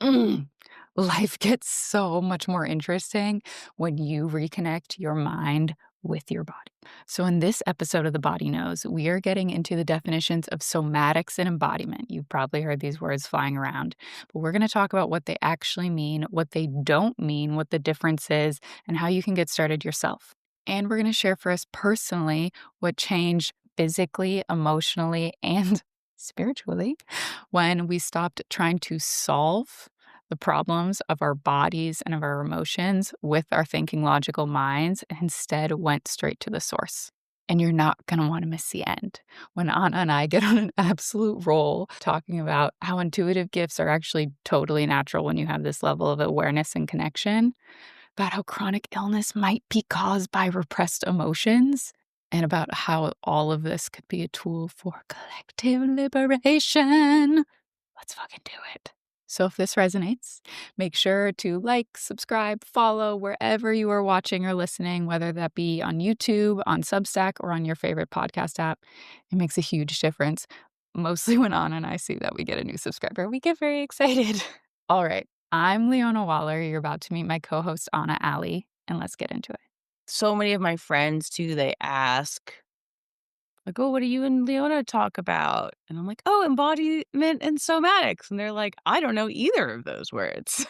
Mm. Life gets so much more interesting when you reconnect your mind with your body. So, in this episode of The Body Knows, we are getting into the definitions of somatics and embodiment. You've probably heard these words flying around, but we're going to talk about what they actually mean, what they don't mean, what the difference is, and how you can get started yourself. And we're going to share for us personally what changed physically, emotionally, and spiritually when we stopped trying to solve the problems of our bodies and of our emotions with our thinking logical minds and instead went straight to the source. And you're not going to want to miss the end when Anna and I get on an absolute roll talking about how intuitive gifts are actually totally natural when you have this level of awareness and connection, about how chronic illness might be caused by repressed emotions, and about how all of this could be a tool for collective liberation. Let's fucking do it. So if this resonates, make sure to like, subscribe, follow wherever you are watching or listening, whether that be on YouTube, on Substack, or on your favorite podcast app. It makes a huge difference. Mostly when Anna and I see that we get a new subscriber, we get very excited. All right, I'm Leona Waller. You're about to meet my co-host, Anna Ally, and let's get into it. So many of my friends too, they ask, like, "Oh, what do you and Leona talk about?" And I'm like, "Oh, embodiment and somatics." And they're like, "I don't know either of those words."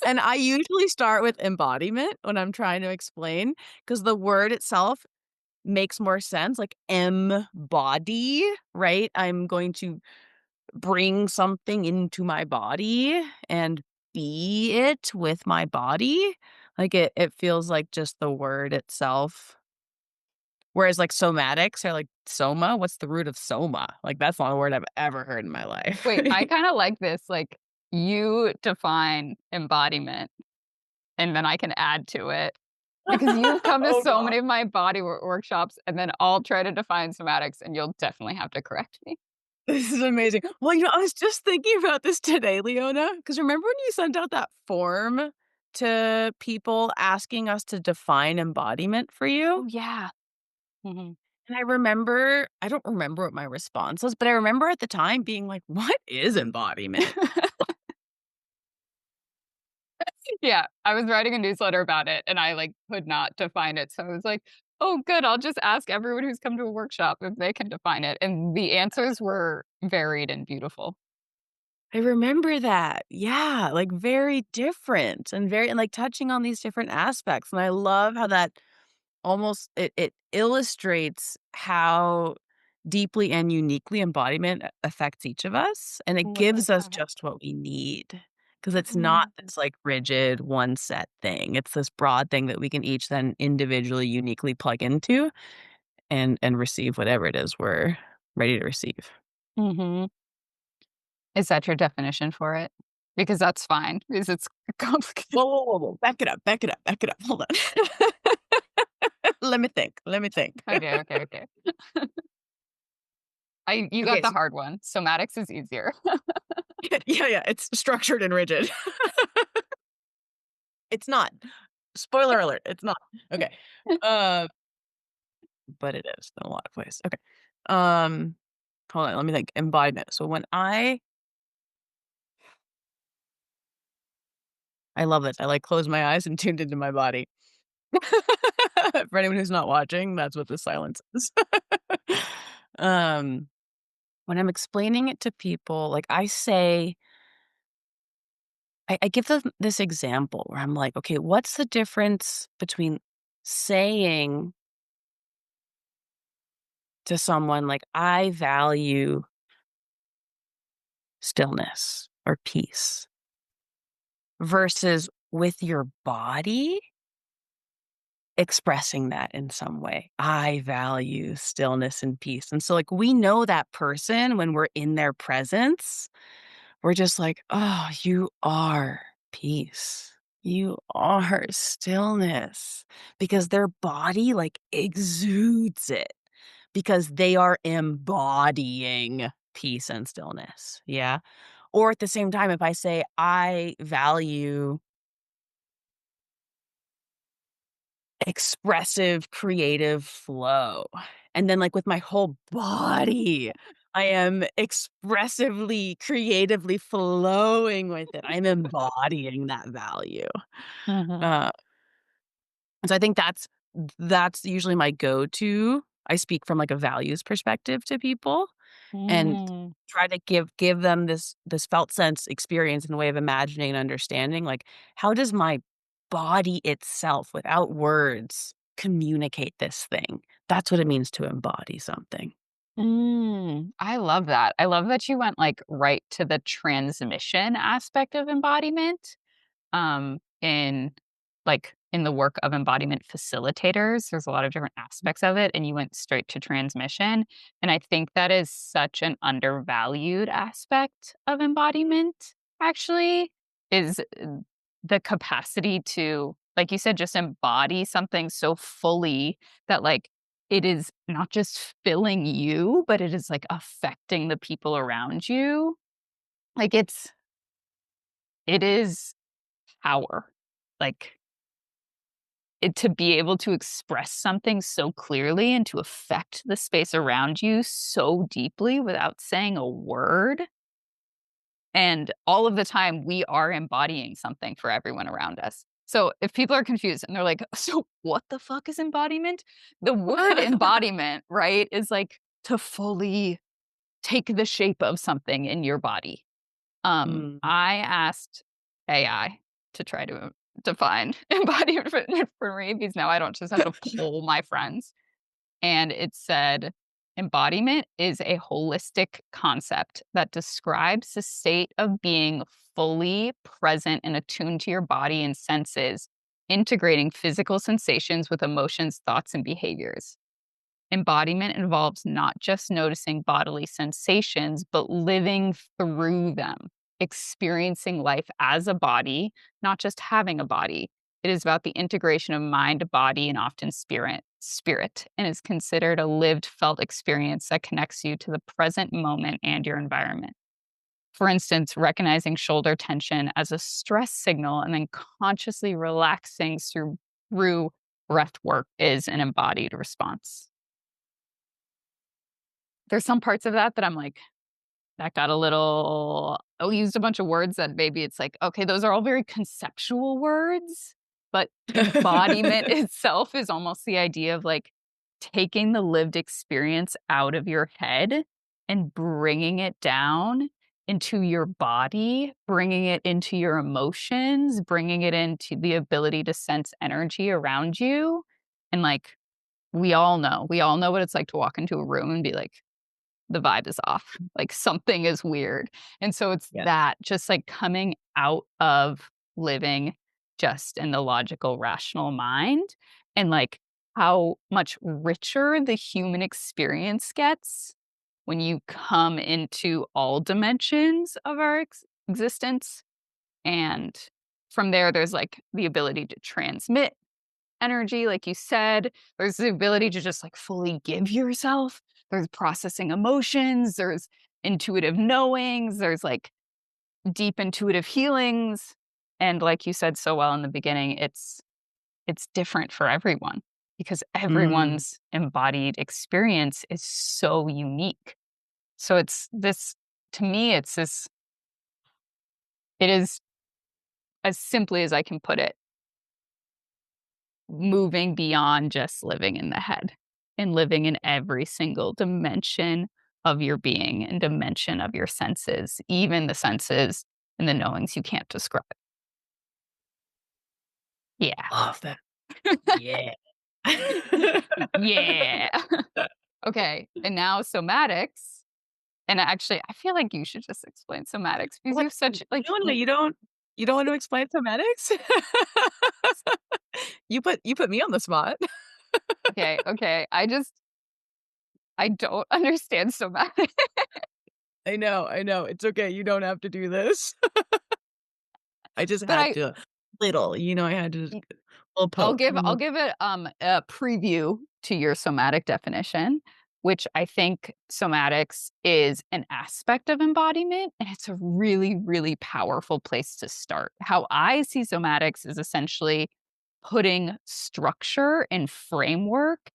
And I usually start with embodiment when I'm trying to explain, because the word itself makes more sense, like embody, right? I'm going to bring something into my body and be it with my body. Like, it feels like just the word itself. Whereas, like, somatics are like soma, what's the root of soma? Like, that's not a word I've ever heard in my life. Wait, I kind of like this. Like, you define embodiment, and then I can add to it. Because you've come to Oh, so god. many of my body workshops, and then I'll try to define somatics, and you'll definitely have to correct me. This is amazing. Well, I was just thinking about this today, Leona, because remember when you sent out that form to people asking us to define embodiment for you? Oh, yeah. Mhm. And I don't remember what my response was, but I remember at the time being like, "What is embodiment?" Yeah, I was writing a newsletter about it, and I, like, could not define it, so I was like, "Oh, good, I'll just ask everyone who's come to a workshop if they can define it," and the answers were varied and beautiful. I remember that. Yeah, like, very different and like, touching on these different aspects, and I love how that almost it illustrates how deeply and uniquely embodiment affects each of us, and it Ooh, I gives like us that. just what we need, because it's not Mhm. this, like, rigid, one set thing. It's this broad thing that we can each then individually, uniquely plug into and receive whatever it is we're ready to receive. Mhm. Is that your definition for it? Because that's fine, because it's complicated. Whoa, whoa, whoa, whoa. Back it up, back it up, back it up. Hold on. Let me think. Okay, okay, okay. You got Okay, the so hard one. Somatics is easier. yeah, yeah, it's structured and rigid. It's not. Spoiler alert, it's not. Okay. Uh, but it is in a lot of ways. Okay. Um, hold on, let me think. Embodiment. So when I love this. I like closed my eyes and tuned into my body. For anyone who's not watching, that's what the silence is. um, when I'm explaining it to people, like I say, I give them this example where I'm like, okay, what's the difference between saying to someone like, I value stillness or peace versus with your body expressing that in some way. I value stillness and peace. And so, like, we know that person when we're in their presence, we're just like, oh, you are peace. You are stillness because their body like exudes it because they are embodying peace and stillness. Yeah. Or at the same time, if I say, I value expressive, creative flow, and then, like, with my whole body, I am expressively, creatively flowing with it. I'm embodying that value. Mhm. Uh, so I think that's usually my go-to. I speak from, like, a values perspective to people and Mm. try to give them this felt sense experience in the way of imagining and understanding, like, how does my body itself, without words, communicate this thing? That's what it means to embody something. I love that. I love that you went, like, right to the transmission aspect of embodiment. In in the work of embodiment facilitators, there's a lot of different aspects of it, and you went straight to transmission. And I think that is such an undervalued aspect of embodiment, actually, is the capacity to, like you said, just embody something so fully that, like, it is not just filling you, but it is, like, affecting the people around you. Like, it is power. Like, to be able to express something so clearly and to affect the space around you so deeply without saying a word. And all of the time, we are embodying something for everyone around us. So if people are confused and they're like, so what the fuck is embodiment? The word embodiment, right, is like to fully take the shape of something in your body. Mm. I asked AI to try to define embodiment for me because now I don't just have to poll my friends. And it said, embodiment is a holistic concept that describes the state of being fully present and attuned to your body and senses, integrating physical sensations with emotions, thoughts, and behaviors. Embodiment involves not just noticing bodily sensations, but living through them, experiencing life as a body, not just having a body. It is about the integration of mind, body, and often spirit, and is considered a lived, felt experience that connects you to the present moment and your environment. For instance, recognizing shoulder tension as a stress signal and then consciously relaxing through breath work is an embodied response. There's some parts of that that I'm like, that got a little we used a bunch of words that maybe it's like, okay, those are all very conceptual words, but embodiment itself is almost the idea of, like, taking the lived experience out of your head and bringing it down into your body, bringing it into your emotions, bringing it into the ability to sense energy around you, and, like, we all know what it's like to walk into a room and be like, the vibe is off, like, something is weird, and so it's Yes. that just, like, coming out of living just in the logical, rational mind, and, like, how much richer the human experience gets when you come into all dimensions of our existence, and from there, there's, like, the ability to transmit energy, like you said. There's the ability to just, like, fully give yourself. There's processing emotions, there's intuitive knowings, there's, like, deep intuitive healings, and like you said so well in the beginning, it's different for everyone because Mm. everyone's embodied experience is so unique. So it's this to me, it's this it is as simply as I can put it, moving beyond just living in the head and living in every single dimension of your being and dimension of your senses, even the senses and the knowings you can't describe. Yeah. Love that. Yeah. Yeah. Okay. And now somatics. And actually, I feel like you should just explain somatics because you What? have such like No, you don't want to explain somatics? You put me on the spot. okay, okay. I don't understand somatics. I know, it's okay, you don't have to do this. I just But had to I had to little poke. I'll give it, a preview to your somatic definition, which I think somatics is an aspect of embodiment, and it's a really, really powerful place to start. How I see somatics is essentially putting structure and framework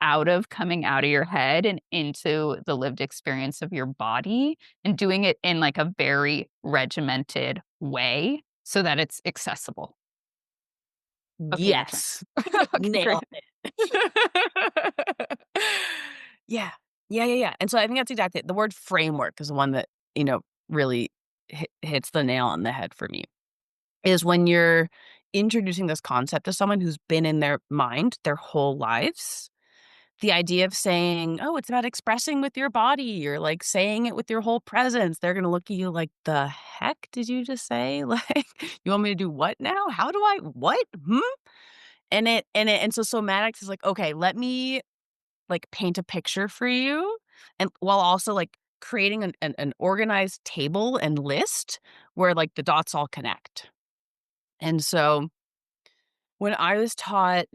out of coming out of your head and into the lived experience of your body and doing it in like a very regimented way so that it's accessible. Okay, your turn. Yes. Okay, Nailed great. it. Yeah. Yeah. And so I think that's exactly it. The word framework is the one that, really hits the nail on the head for me, is when you're introducing this concept to someone who's been in their mind their whole lives. The idea of saying, "Oh, it's about expressing with your body," or, like, saying it with your whole presence, they're gonna look at you like, "The heck did you just say?" Like, "You want me to do what now? How do I what? Hmm?" And so somatics is like, "Okay, let me, like, paint a picture for you," and while also, like, creating an organized table and list where, like, the dots all connect. And so, when I was taught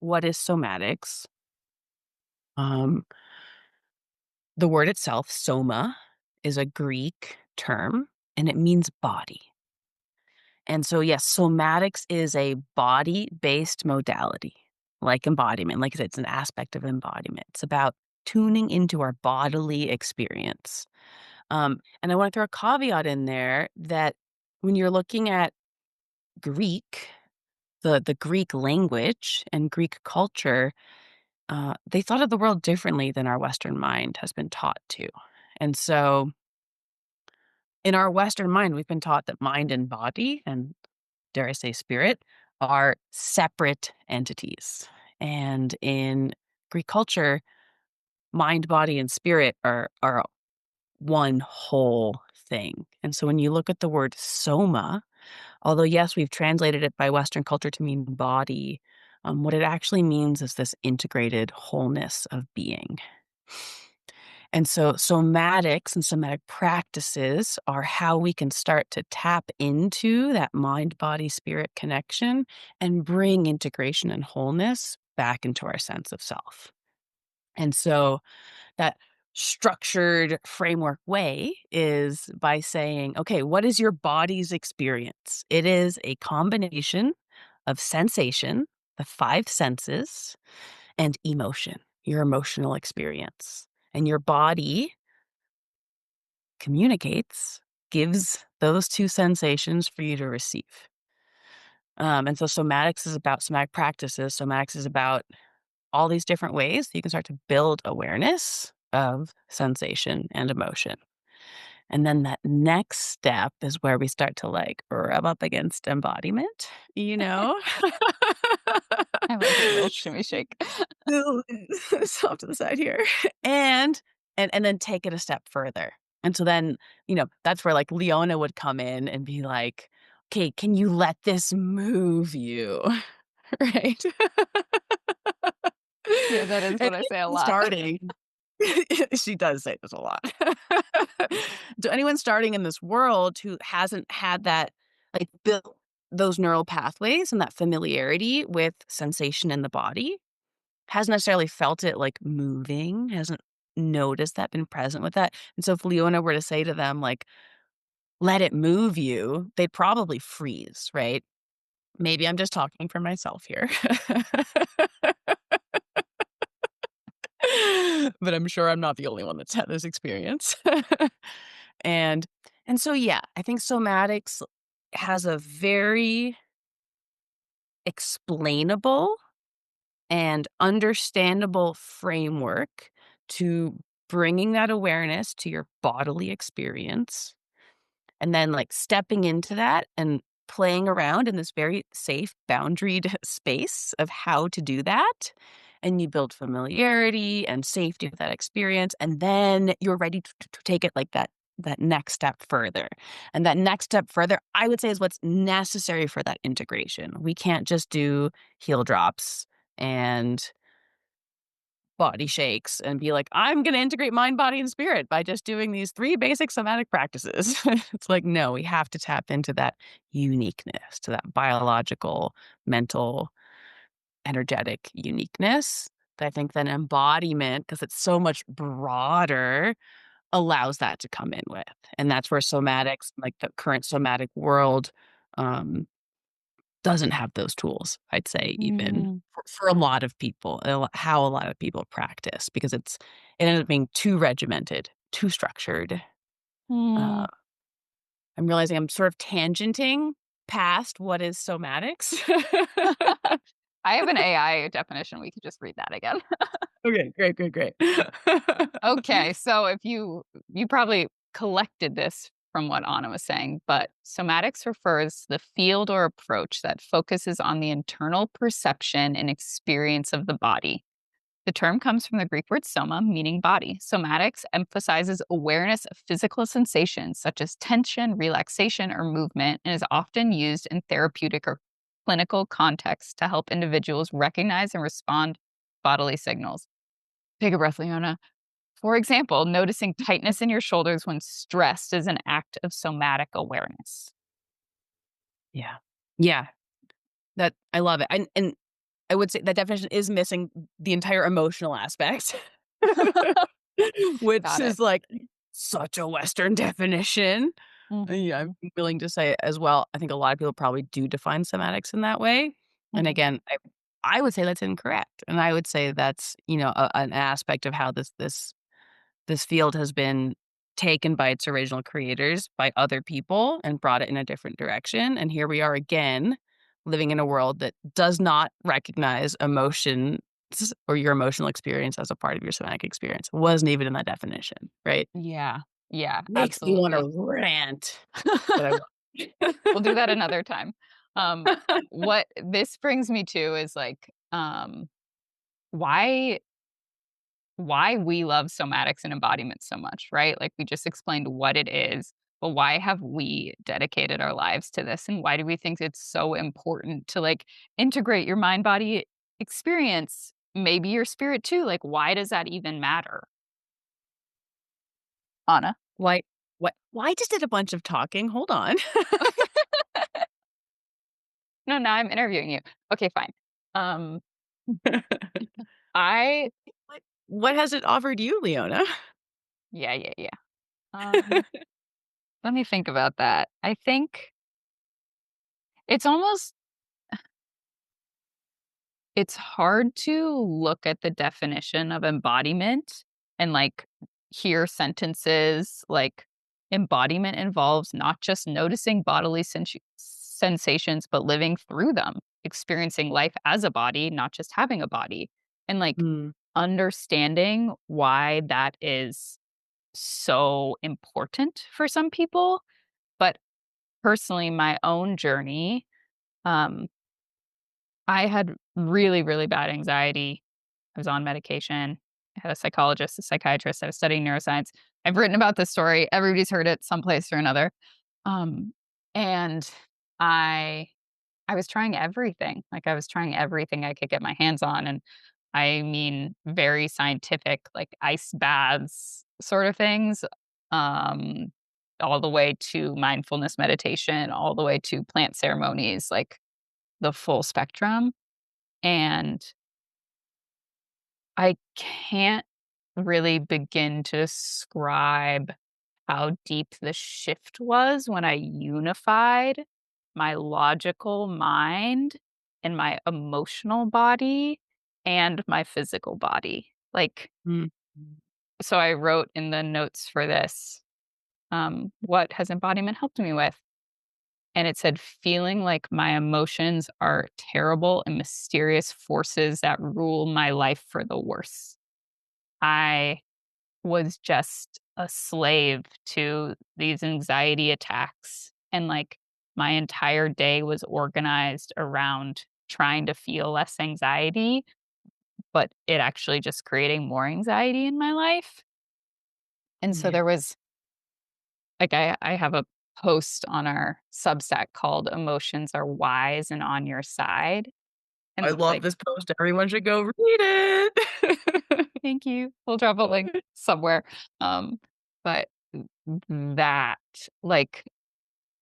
what is somatics, um the word itself, soma, is a Greek term, and it means body. And so, yes, somatics is a body-based modality, like embodiment. Like I said, it's an aspect of embodiment. It's about tuning into our bodily experience. And I want to throw a caveat in there that when you're looking at Greek, the Greek language and Greek culture, they thought of the world differently than our Western mind has been taught to. And so in our Western mind, we've been taught that mind and body, and dare I say spirit, are separate entities. And in Greek culture, mind, body, and spirit are one whole thing. And so when you look at the word soma, although yes, we've translated it by Western culture to mean body, what it actually means is this integrated wholeness of being. And so somatics and somatic practices are how we can start to tap into that mind, body, spirit connection and bring integration and wholeness back into our sense of self. And so that structured framework way is by saying, okay, what is your body's experience? It is a combination of sensation, the five senses, and emotion, your emotional experience. And your body communicates, gives those 2 sensations for you to receive. And so somatics is about somatic practices. Somatics is about all these different ways that you can start to build awareness of sensation and emotion. And then that next step is where we start to, like, rub up against embodiment, you know? I like your little shimmy shake. So off to the side here. And and then take it a step further. And so then, that's where, like, Leona would come in and be like, "Okay, can you let this move you?" Right? Yeah, that is And what I say a anyone lot. starting she does say this a lot. To anyone starting in this world who hasn't had that, like, built those neural pathways and that familiarity with sensation in the body, hasn't necessarily felt it, like, moving, hasn't noticed that, been present with that, and so if Leona were to say to them, like, "Let it move you," they'd probably freeze, right? Maybe I'm just talking for myself here. But I'm sure I'm not the only one that's had this experience. And and so, yeah, I think somatics has a very explainable and understandable framework to bringing that awareness to your bodily experience, and then, like, stepping into that and playing around in this very safe, boundaried space of how to do that, and you build familiarity and safety with that experience, and then you're ready to take it, like, that next step further, and that next step further, I would say, is what's necessary for that integration. We can't just do heel drops and body shakes and be like, "I'm gonna integrate mind, body, and spirit by just doing these 3 basic somatic practices." It's like, no, we have to tap into that uniqueness, to that biological, mental, energetic uniqueness that I think then embodiment, because it's so much broader, allows that to come in with. And that's where somatics, like the current somatic world, um, doesn't have those tools, I'd say even Mm, for a lot of people, how a lot of people practice because it ends up being too regimented, too structured. Uh, mm. I'm realizing I'm sort of tangenting past what is somatics. I have an AI definition, we could just read that again. Okay, great, great, great. Okay, so if you probably collected this from what Anna was saying, but somatics refers to the field or approach that focuses on the internal perception and experience of the body. The term comes from the Greek word soma, meaning body. Somatics emphasizes awareness of physical sensations such as tension, relaxation, or movement, and is often used in therapeutic or clinical contexts to help individuals recognize and respond to bodily signals. Take a breath, Leona. For example, noticing tightness in your shoulders when stressed is an act of somatic awareness. Yeah. Yeah, that I love it, and I would say that definition is missing the entire emotional aspect, which Got it. is, like, such a Western definition. Yeah, I'm Mhm, willing to say as well, I think a lot of people probably do define somatics in that way, and mhm. again, I would say that's incorrect, and I would say that's, an aspect of how this field has been taken by its original creators, by other people, and brought it in a different direction, and here we are again, living in a world that does not recognize emotion or your emotional experience as a part of your somatic experience. It wasn't even in that definition, right? Yeah, yeah, Makes me wanna absolutely. rant, but I won't. We'll do that another time. Um, what this brings me to is, like, why we love somatics and embodiment so much, right? Like, we just explained what it is, but why have we dedicated our lives to this, and why do we think it's so important to, like, integrate your mind body experience, maybe your spirit too? Like, why does that even matter? Anna? Why why I just did a bunch of talking, hold on. No, now I'm interviewing you. Okay, fine. Um, I What has it offered you, Leona? yeah, yeah, yeah. Let me think about that. I think it's almost it's hard to look at the definition of embodiment and, like, hear sentences like, embodiment involves not just noticing bodily sensations, but living through them, experiencing life as a body, not just having a body, and, like, Mm, understanding why that is so important for some people. But personally, my own journey, um, I had really, really bad anxiety. I was on medication. I had a psychologist, a psychiatrist. I was studying neuroscience. I've written about this story. Everybody's heard it someplace or another. Um, and I I was trying everything. Like, I was trying everything I could get my hands on, and I mean very scientific, like ice baths sort of things, um, all the way to mindfulness meditation, all the way to plant ceremonies, like the full spectrum. And I can't really begin to describe how deep the shift was when I unified my logical mind and my emotional body and my physical body. Like, mm. so I wrote in the notes for this, what has embodiment helped me with? And it said, feeling like my emotions are terrible and mysterious forces that rule my life for the worse. I was just a slave to these anxiety attacks. And, like, my entire day was organized around trying to feel less anxiety, but it actually just creating more anxiety in my life. And so Yeah. there was like, I have a post on our Substack called Emotions Are Wise and On Your Side. I And, love like, this post, everyone should go read it. thank you. We'll drop a link somewhere. Um, but that, like,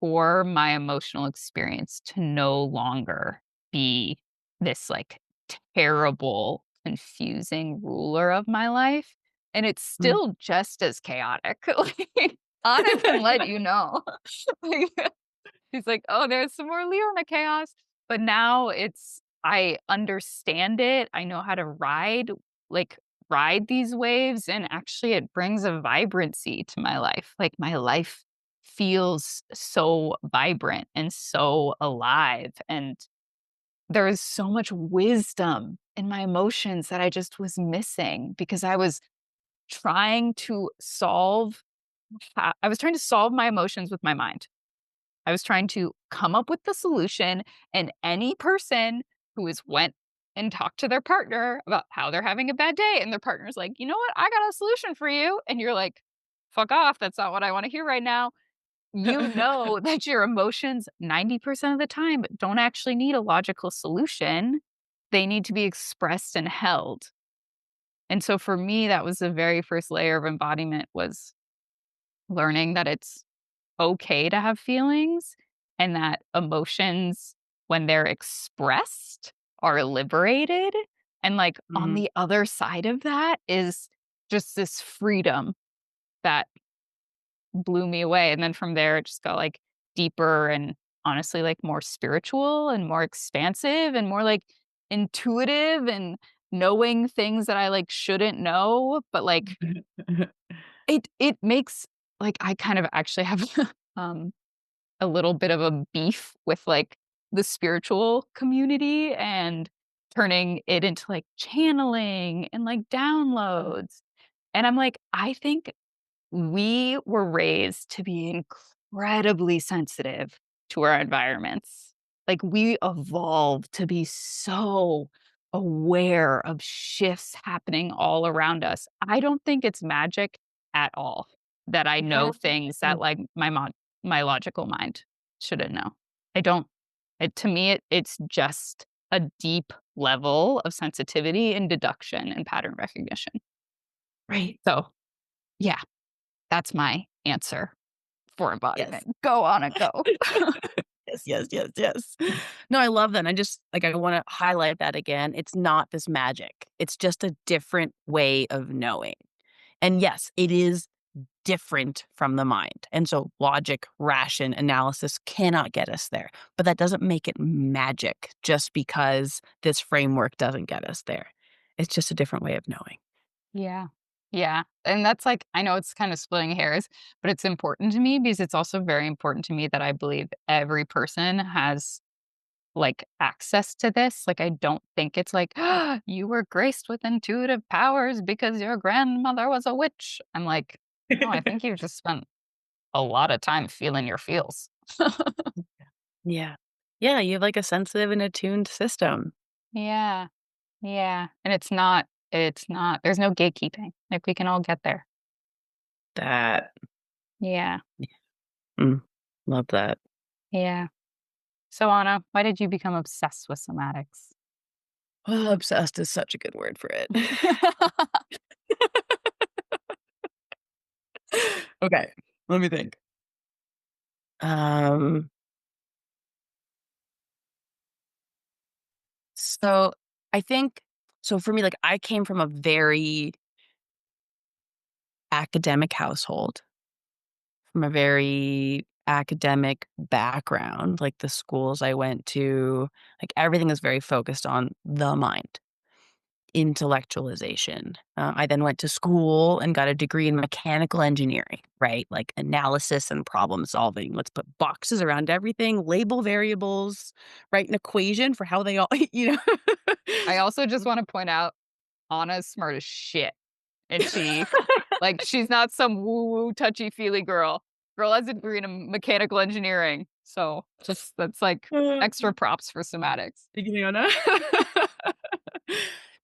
for my emotional experience to no longer be this, like, terrible, confusing ruler of my life, and it's Mm. still just as chaotic. Like, Anna can let you know. Like, she's like, "Oh, there's some more Leona chaos." but now I understand it. I know how to like, ride these waves, and actually it brings a vibrancy to my life. Like, my life feels so vibrant and so alive, and there is so much wisdom in my emotions that I just was missing because trying to solve I was trying to solve my emotions with my mind. I was trying to come up with the solution, and any person who has went and talked to their partner about how they're having a bad day, and their partner's like, "You know what? I got a solution for you." And you're like, "Fuck off. That's not what I wanna hear right now." You know that your emotions 90% of the time don't actually need a logical solution. They need to be expressed and held. And so for me, that was the very first layer of embodiment was learning that it's okay to have feelings and that emotions, when they're expressed, are liberated. And like on Mhm. the other side of that is just this freedom that blew me away. And then from there, it just got like deeper and honestly like more spiritual and more expansive and more like intuitive and knowing things that I like shouldn't know, but like it makes like I kind of actually have um a little bit of a beef with, like, the spiritual community and turning it into, like, channeling and, like, downloads, and I'm like, I think we were raised to be incredibly sensitive to our environments. Like, we evolved to be so aware of shifts happening all around us. I don't think it's magic at all that I know things that, like, my logical mind shouldn't know. I don't to me, it's just a deep level of sensitivity and deduction and pattern recognition. Right. So, yeah. That's my answer for Yes. embodiment. Go on and go. Yes, yes, yes, yes. No, I love that, and I just like, I wanna highlight that again. It's not this magic. It's just a different way of knowing. And yes, it is different from the mind. And so logic, ration, analysis cannot get us there. But that doesn't make it magic just because this framework doesn't get us there. It's just a different way of knowing. Yeah. Yeah. And that's like, I know it's kind of splitting hairs, but it's important to me because it's also very important to me that I believe every person has like access to this. Like, I don't think it's like, "Ah, you were graced with intuitive powers because your grandmother was a witch." I'm like, no, I think you've just spent a lot of time feeling your feels. Yeah. Yeah, you have like a sensitive and attuned system. Yeah. Yeah, and it's not there's no gatekeeping, like, we can all get there. That Yeah, mm, love that. yeah. So, Anna, why did you become obsessed with somatics? Oh, obsessed is such a good word for it. Okay, let me think. Um, so I think so for me, like I came from a very academic household, from a very academic background. Like the schools I went to, like everything is very focused on the mind. Intellectualization. I then went to school and got a degree in mechanical engineering, right? Like analysis and problem solving. Let's put boxes around everything, label variables, write an equation for how they all, you I also just wanna point out, Anna's smart as shit, and she's not some woo-woo, touchy-feely girl. Girl has a degree in mechanical engineering, so just that's, like, know. extra props for somatics. Leona.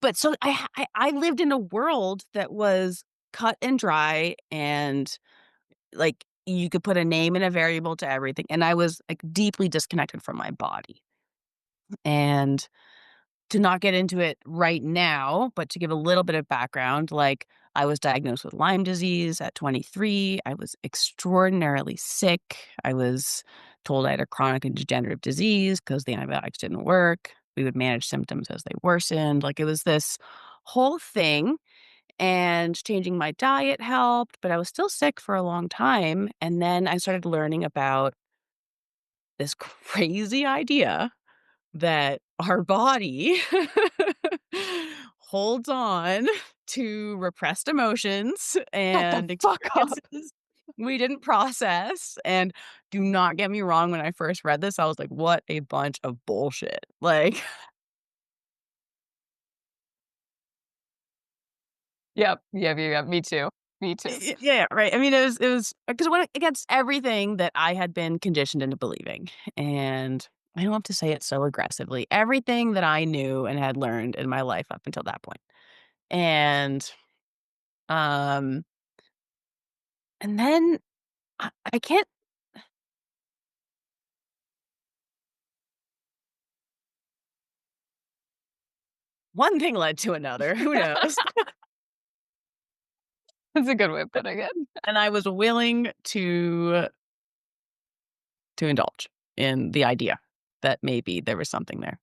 But so I lived in a world that was cut and dry and, like, you could put a name and a variable to everything, and I was, like, deeply disconnected from my body. And to not get into it right now, but to give a little bit of background, like, I was diagnosed with Lyme disease at 23. I was extraordinarily sick. I was told I had a chronic and degenerative disease because the antibiotics didn't work. We would manage symptoms as they worsened. Like, it was this whole thing, and changing my diet helped, but I was still sick for a long time, and then I started learning about this crazy idea that our body holds on to repressed emotions Shut the and fuck up. experiences we didn't process. And do not get me wrong, when I first read this, I was like, what a bunch of bullshit. Like, Yep. Yep, yep, yep. Me too. Me too. yeah, right. I mean, it was because it went against everything that I had been conditioned into believing. And I don't have to say it so aggressively. Everything that I knew and had learned in my life up until that point. And um and then I can't one thing led to another, who knows? That's a good way of putting it. And I was willing to indulge in the idea that maybe there was something there.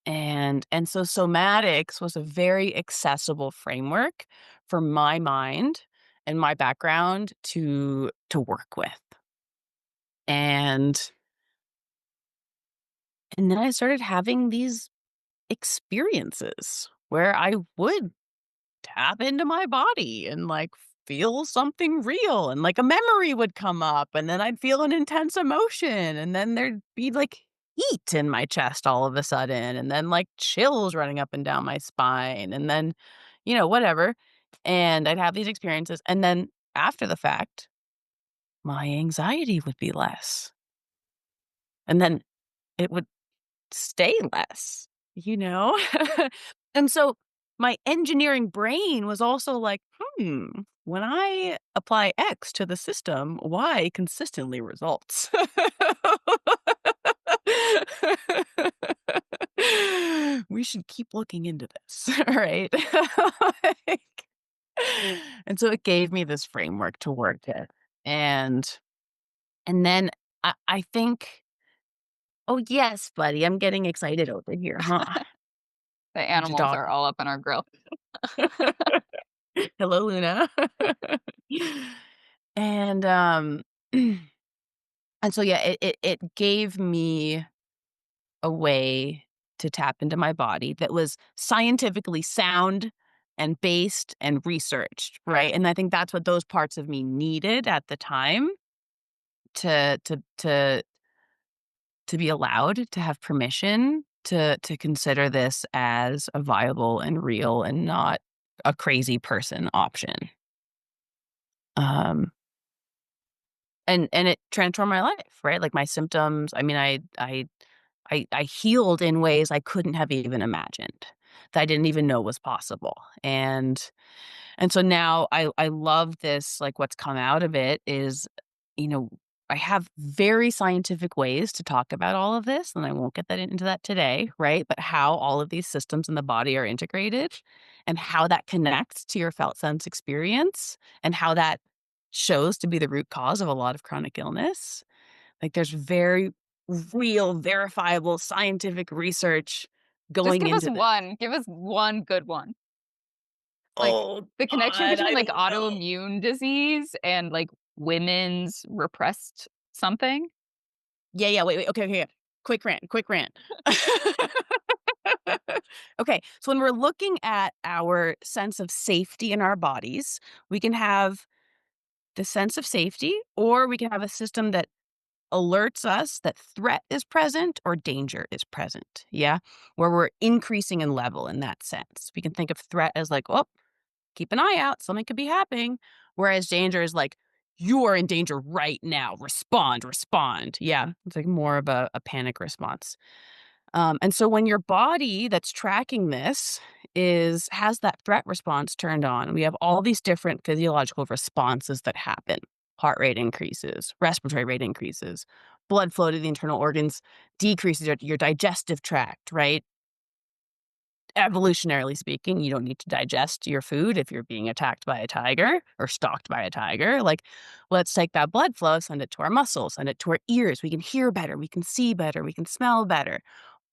And so somatics was a very accessible framework for my mind and my background to work with. And and then I started having these experiences where I would tap into my body and, like, feel something real, and, like, a memory would come up, and then I'd feel an intense emotion, and then there'd be, like, heat in my chest all of a sudden, and then, like, chills running up and down my spine, and then, whatever, and I'd have these experiences, and then after the fact, my anxiety would be less, and then it would stay less, you know? And so my engineering brain was also like, when I apply X to the system, Y consistently results. We should keep looking into this, right? Like, and so it gave me this framework to work it. And and then I think, oh yes, buddy, I'm getting excited over here, huh? The Need to animals talk. are all up in our grill. Hello, Luna. And, and so, yeah, it gave me a way to tap into my body that was scientifically sound and based and researched, right? And I think that's what those parts of me needed at the time to be allowed to have permission to consider this as a viable and real and not a crazy person option. Um, and it transformed my life, right? Like, my symptoms, I mean, I healed in ways I couldn't have even imagined, that I didn't even know was possible, and so now I love this, like, what's come out of it is, you know, I have very scientific ways to talk about all of this, and I won't get that into that today, right? But how all of these systems in the body are integrated and how that connects to your felt sense experience and how that shows to be the root cause of a lot of chronic illness. Like, there's very real, verifiable scientific research Just going into this. give us one good one. Like, Oh the connection god, between, I like, don't know. autoimmune disease and, like, women's repressed something. Yeah, yeah, wait, okay, okay, quick rant, quick rant. Okay, so when we're looking at our sense of safety in our bodies, we can have the sense of safety, or we can have a system that alerts us that threat is present or danger is present, yeah? Where we're increasing in level in that sense. We can think of threat as like, "Oh, keep an eye out, something could be happening," whereas danger is like, "You are in danger right now, respond, respond." Yeah, it's like more of a panic response. And so when your body that's tracking this has that threat response turned on, we have all these different physiological responses that happen. Heart rate increases, respiratory rate increases, blood flow to the internal organs decreases, your digestive tract, right? Evolutionarily speaking, you don't need to digest your food if you're being attacked by a tiger or stalked by a tiger. Like, let's take that blood flow, send it to our muscles, send it to our ears. We can hear better, we can see better, we can smell better.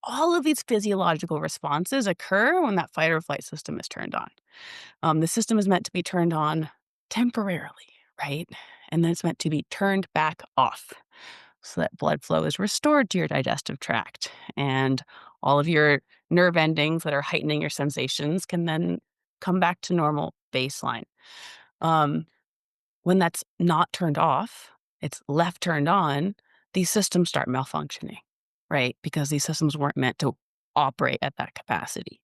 All of these physiological responses occur when that fight or flight system is turned on. The system is meant to be turned on temporarily, right? And then it's meant to be turned back off so that blood flow is restored to your digestive tract. And all of your nerve endings that are heightening your sensations can then come back to normal baseline. Um, when that's not turned off, it's left turned on, these systems start malfunctioning, right? Because these systems weren't meant to operate at that capacity.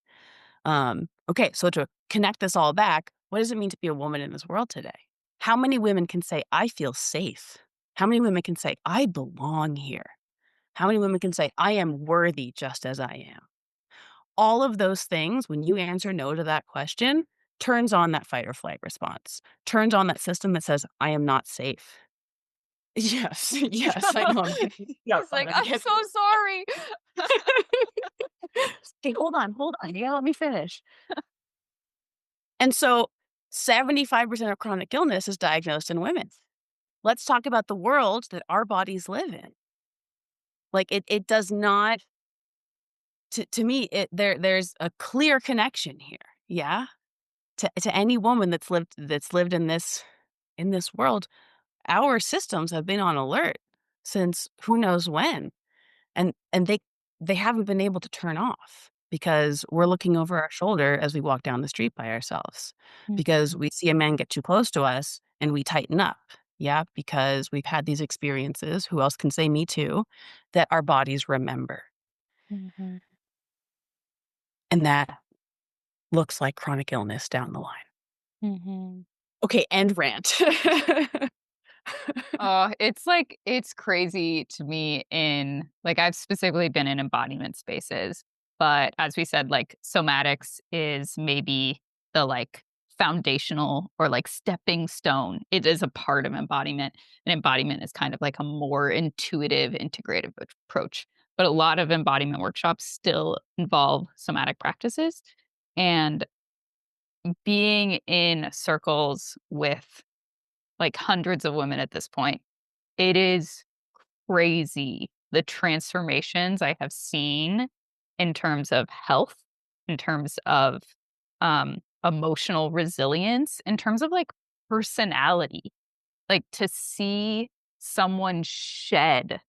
Okay, so to connect this all back, what does it mean to be a woman in this world today? How many women can say, I feel safe? How many women can say, I belong here? How many women can say, I am worthy just as I am? All of those things, when you answer no to that question, turns on that fight or flight response, turns on that system that says, I am not safe. Yes, yes, I know. Yeah, He's like, I'm "I'm getting so sorry." okay, hold on. You gotta let me finish. And so 75% of chronic illness is diagnosed in women. Let's talk about the world that our bodies live in. Like it does not to me there's a clear connection here. Yeah? To any woman that's lived in this world, our systems have been on alert since who knows when. And they haven't been able to turn off because we're looking over our shoulder as we walk down the street by ourselves, because Mhm, we see a man get too close to us and we tighten up. Yeah, because we've had these experiences, who else can say me too, that our bodies remember. mhm, And that looks like chronic illness down the line. mhm. Okay, end rant. Oh, it's crazy to me in like, I've specifically been in embodiment spaces, but as we said, like, somatics is maybe the, like, foundational or, like, stepping stone. It is a part of embodiment, and embodiment is kind of like a more intuitive, integrative approach, but a lot of embodiment workshops still involve somatic practices, and being in circles with, like, hundreds of women at this point, it is crazy the transformations I have seen in terms of health, in terms of, emotional resilience, in terms of, like, personality. Like, to see someone shed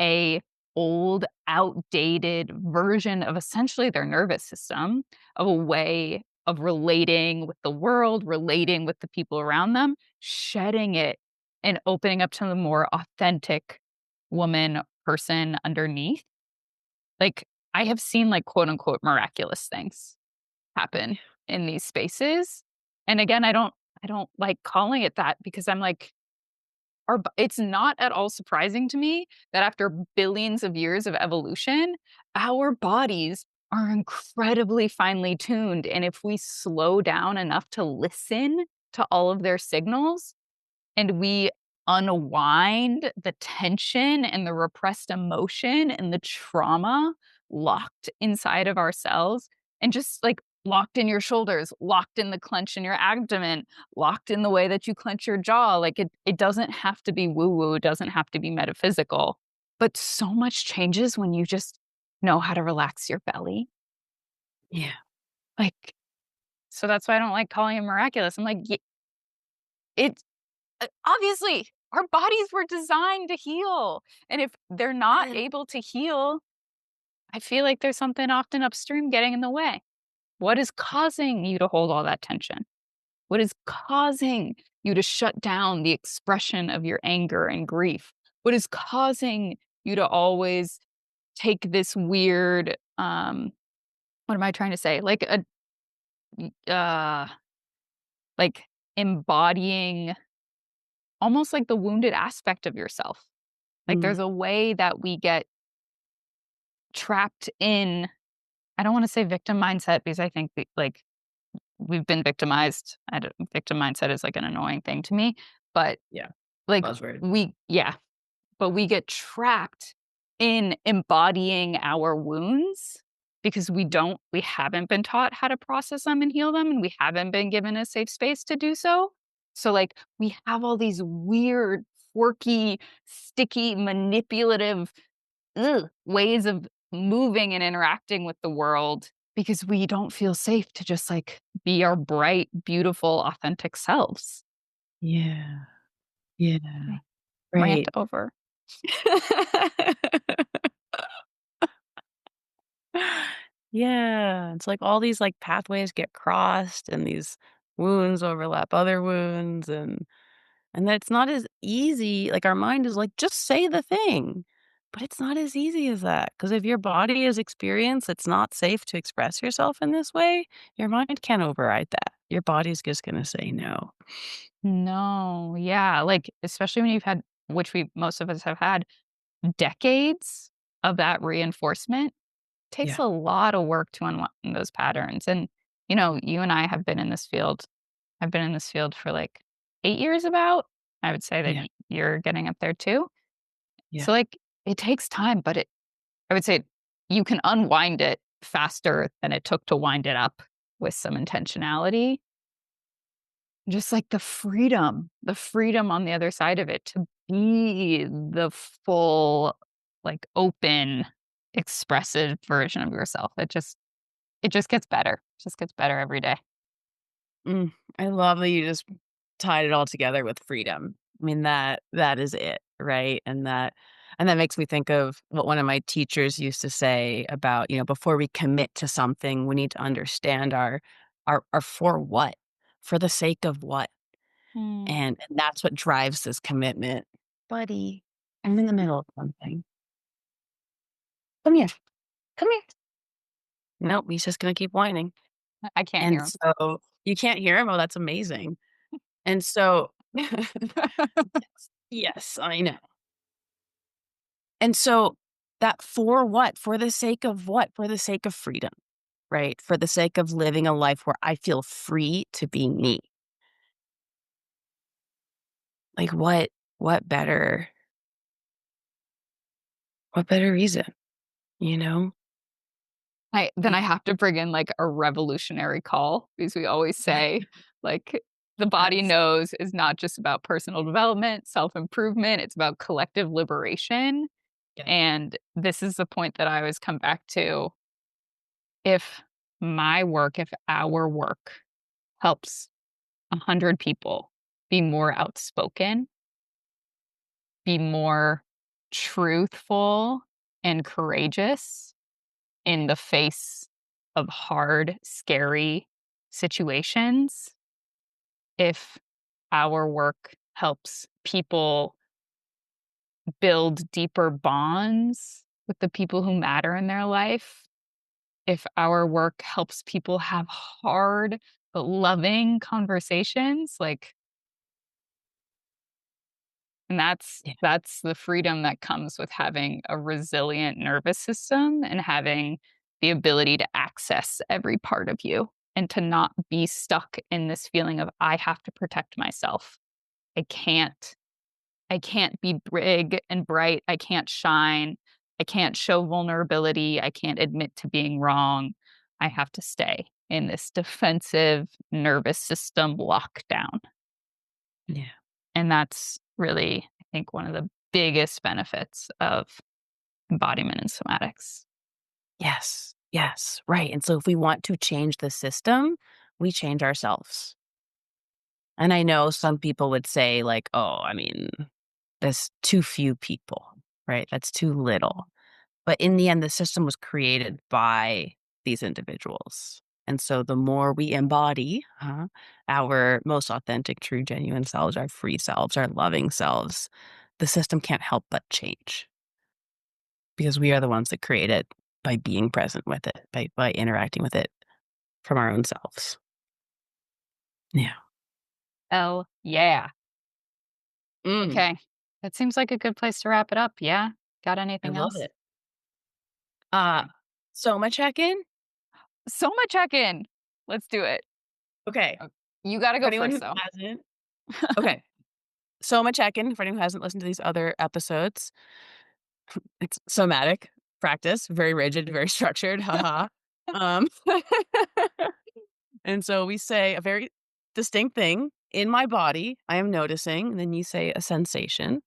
a old, outdated version of essentially their nervous system, of a way of relating with the world, relating with the people around them, shedding it and opening up to the more authentic woman, person underneath. Like, I have seen, like, quote unquote miraculous things happen in these spaces. And again, I don't like calling it that because I'm like, it's not at all surprising to me that after billions of years of evolution, our bodies are incredibly finely tuned, and if we slow down enough to listen to all of their signals, and we unwind the tension and the repressed emotion and the trauma locked inside of ourselves and just like locked in your shoulders, locked in the clench in your abdomen, locked in the way that you clench your jaw. Like it doesn't have to be woo woo, it doesn't have to be metaphysical. But so much changes when you just know how to relax your belly. Yeah. Like, so that's why I don't like calling it miraculous. I'm like, it obviously, our bodies were designed to heal, and if they're not Yeah. able to heal, I feel like there's something often upstream getting in the way. What is causing you to hold all that tension? What is causing you to shut down the expression of your anger and grief? What is causing you to always take this weird, what am I trying to say? Like a like embodying almost like the wounded aspect of yourself. Like, Mm, there's a way that we get trapped in, I don't wanna say victim mindset because I think like, we've been victimized. I don't, victim mindset is, like, an annoying thing to me, but, yeah. like, Buzzword. but we get trapped in embodying our wounds because we haven't been taught how to process them and heal them, and we haven't been given a safe space to do so. So, like, we have all these weird, quirky, sticky, manipulative ways of moving and interacting with the world because we don't feel safe to just, like, be our bright, beautiful, authentic selves. Yeah. Yeah. Okay, rant Right. over. Yeah, it's like all these, like, pathways get crossed and these wounds overlap other wounds, and that's not as easy. Like, our mind is like, "Just say the thing." But it's not as easy as that. Because if your body has experienced it's not safe to express yourself in this way, your mind can't override that. Your body's just gonna say no. No, yeah, like, especially when you've had which we most of us have had decades of that reinforcement, takes Yeah, a lot of work to unwind those patterns, and, you and I have been in this field I've been in this field for, like, 8 years about. I would say that yeah, you're getting up there too. yeah. So, like, it takes time, but I would say you can unwind it faster than it took to wind it up with some intentionality. Just like the freedom on the other side of it to be the full, like, open, expressive version of yourself. It just gets better. Just gets better every day. I love that you just tied it all together with freedom. I mean, that is it, right? And that makes me think of what one of my teachers used to say about, before we commit to something, we need to understand our for what, for the sake of what. Mm. And that's what drives this commitment. Buddy, I'm in the middle of something. Come here. Come here. Nope, he's just gonna keep whining. I can't And hear him. so you can't hear him? Oh, that's amazing. And so yes, I know. And so that for what? For the sake of what? For the sake of freedom, right? For the sake of living a life where I feel free to be me. Like what better what better reason, you know? Then I have to bring in, like, a revolutionary call because we always say, like, the body Yes. knows is not just about personal development, self-improvement, it's about collective liberation, Yeah. and this is the point that I always come back to. If if our work helps 100 people be more outspoken, be more truthful and courageous in the face of hard, scary situations, if our work helps people build deeper bonds with the people who matter in their life, if our work helps people have hard but loving conversations, like, and that's Yeah. that's the freedom that comes with having a resilient nervous system and having the ability to access every part of you and to not be stuck in this feeling of I have to protect myself. I can't I can't be big and bright. I can't shine. I can't show vulnerability. I can't admit to being wrong. I have to stay in this defensive nervous system lockdown. Yeah. And that's really, I think, one of the biggest benefits of embodiment and somatics. Yes. Yes. Right. And so if we want to change the system, we change ourselves. And I know some people would say, like, oh, I mean, there's too few people, right? That's too little. But in the end, the system was created by these individuals. And so the more we embody our most authentic, true, genuine selves, our free selves, our loving selves, the system can't help but change because we are the ones that create it by being present with it, by interacting with it from our own selves. Yeah. Oh, yeah. Mm, Okay. That seems like a good place to wrap it up. Yeah. Got I anything love else? it. Soma check in. Soma check in. Let's do it. Okay. Oh, you got to For go anyone first, who though. hasn't, okay. Soma check in. For anyone who hasn't listened to these other episodes, it's somatic practice, very rigid, very structured, haha. Um, and so we say a very distinct thing in my body, I am noticing, and then you say a sensation,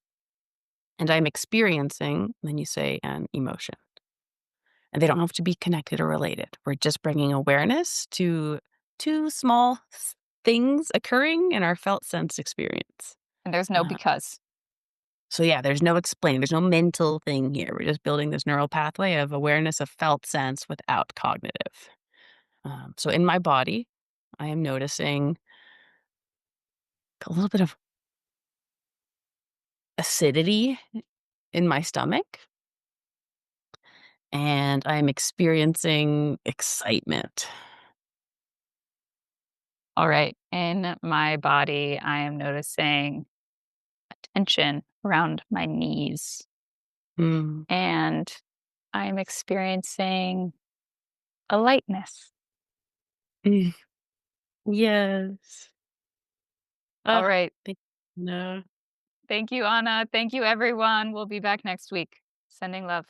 and I'm experiencing, and then you say an emotion. And they don't have to be connected or related. We're just bringing awareness to two small things occurring in our felt sense experience. And there's no Uh, because. So yeah, there's no explaining, there's no mental thing here. We're just building this neural pathway of awareness of felt sense without cognitive. So in my body, I am noticing a little bit of acidity in my stomach, and I'm experiencing excitement. All right. In my body, I am noticing a tension around my knees, Mm. and I'm experiencing a lightness. Mm. Yes. All Ah, right. thank no. Thank you, Anna. Thank you, everyone. We'll be back next week. Sending love.